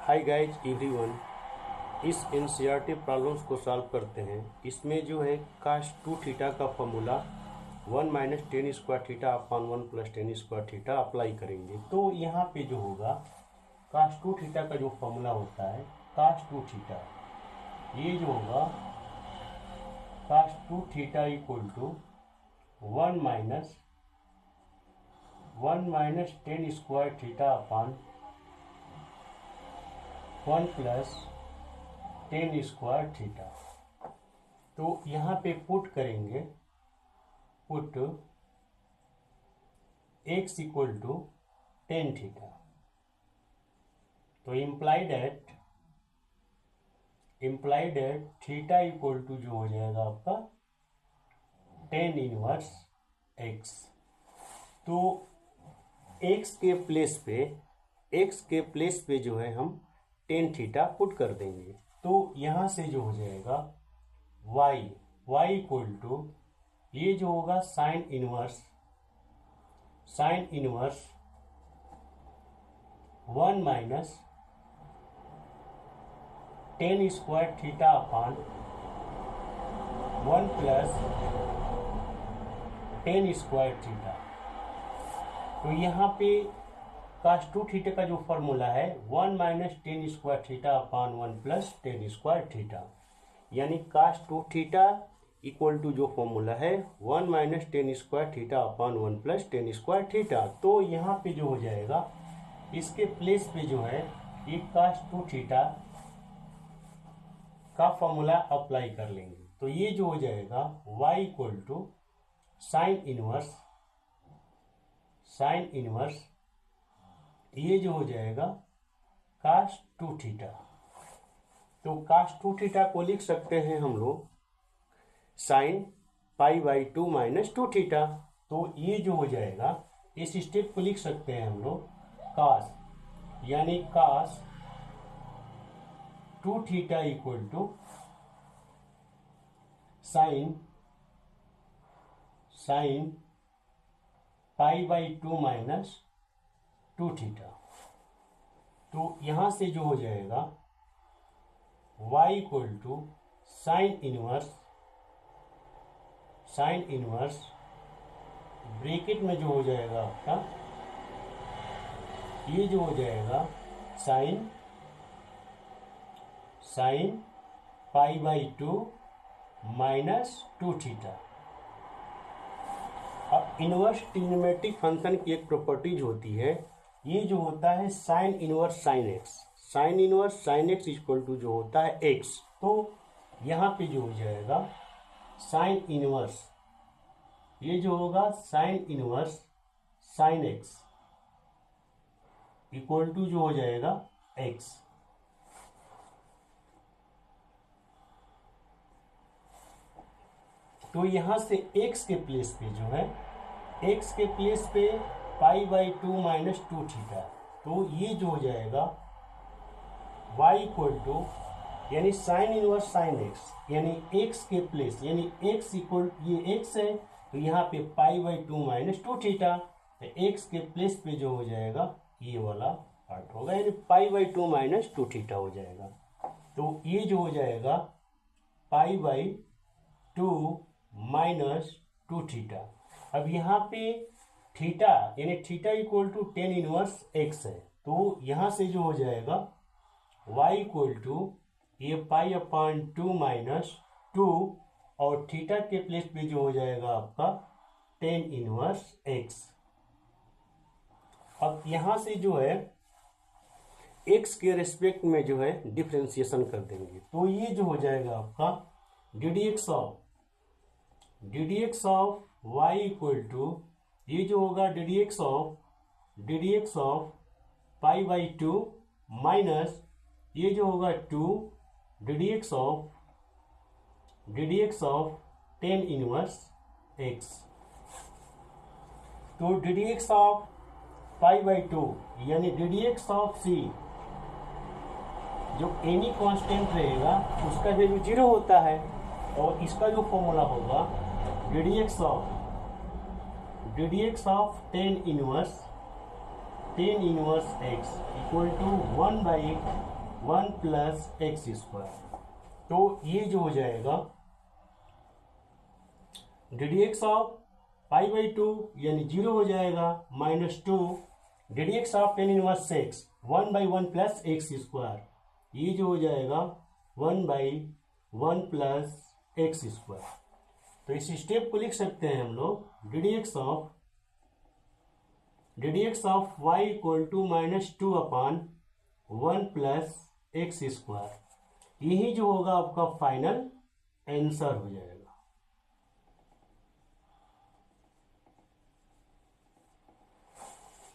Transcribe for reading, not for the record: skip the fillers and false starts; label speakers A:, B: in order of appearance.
A: Hi guys everyone. इस NCERT problems को solve करते हैं। इसमें जो है cos 2 थीटा का formula 1 minus tan square theta upon 1 plus tan square theta apply करेंगे। तो यहाँ पे जो होगा cos 2 थीटा का जो फॉर्मूला होता है cos 2 थीटा, ये जो होगा cos 2 theta equal to 1 minus tan square theta upon 1 plus tan square theta. तो यहाँ पे पुट करेंगे, put x equal to tan theta. तो implied at theta equal to जो हो जाएगा आपका टेन इनवर्स x। तो x के प्लेस पे जो है हम टेन थीटा पुट कर देंगे। तो यहाँ से जो हो जाएगा y इक्वल टू ये जो होगा sine inverse 1 minus tan square theta upon 1 plus tan square theta. तो यहाँ पे cos 2 थीटा का जो फॉर्मूला है 1 minus tan square theta upon 1 plus tan square theta, यानी cos 2 थीटा इक्वल टू जो फॉर्मूला है 1 minus tan square theta upon 1 plus tan square theta. तो यहाँ पे जो हो जाएगा इसके प्लेस पे जो है ये cos 2 थीटा का फॉर्मूला अप्लाई कर लेंगे। तो ये जो हो जाएगा y equal to sine inverse ये जो हो जाएगा cos 2 थीटा। तो cos 2 थीटा को लिख सकते हैं हम लोग sine pi by 2 minus 2 theta. तो ये जो हो जाएगा इस स्टेप को लिख सकते हैं हम लोग cos, यानी cos 2 theta equal to sine pi by 2 minus 2 theta. तो यहां से जो हो जाएगा y equal to sine inverse bracket में जो हो जाएगा आपका ये जो हो जाएगा sine pi by 2 minus 2 theta. अब इनवर्स ट्रिग्नोमेट्रिक फंक्शन की एक प्रॉपर्टीज होती है, ये जो होता है sine inverse sine x equal to जो होता है x। तो यहाँ पे जो हो जाएगा साइन इनवर्स ये जो होगा sine inverse sine x equal to जो हो जाएगा x। तो यहाँ से x के प्लेस पे जो है पाई बाई 2 माइनस 2 थीटा। तो ये जो हो जाएगा y इक्वल टू यानी साइन इनवर्स साइन एक्स, यानी x के प्लेस यानी x इक्वल ये x है तो यहाँ पे पाई बाई 2 माइनस 2 थीटा। तो x के प्लेस पे जो हो जाएगा ये वाला पार्ट होगा, यानी पाई बाई 2 माइनस 2 थीटा हो जाएगा। तो ये जो हो जाएगा पाई बाई 2 माइनस 2 थीटा। अब यहाँ पे थीटा यानी theta equal to tan inverse x है। तो यहाँ से जो हो जाएगा y इक्वल टू ये पाई अपॉन 2 माइनस 2 और थीटा के प्लेस पे जो हो जाएगा आपका टेन इनवर्स x। अब यहाँ से जो है x के रेस्पेक्ट में जो है डिफरेंशिएशन कर देंगे। तो ये जो हो जाएगा आपका d d x of y equal to ये जो होगा d d x of pi by 2 minus ये जो होगा 2 d d x of tan inverse x। तो d d x of pi by 2 यानी d d x of c जो any constant रहेगा उसका वैल्यू 0 होता है, और इसका जो फॉर्मूला होगा d d x of tan inverse tan inverse x equal to 1/1 plus x square. तो ये जो हो जाएगा ddx ऑफ π/2 यानी 0 हो जाएगा, -2 ddx of tan inverse x 1/1 plus x square, ये जो हो जाएगा 1/1 प्लस एक्स स्क्वायर। तो इस स्टेप को लिख सकते हैं हम लोग ddx of y equal to -2/1 plus x square. यही जो होगा आपका फाइनल आंसर हो जाएगा।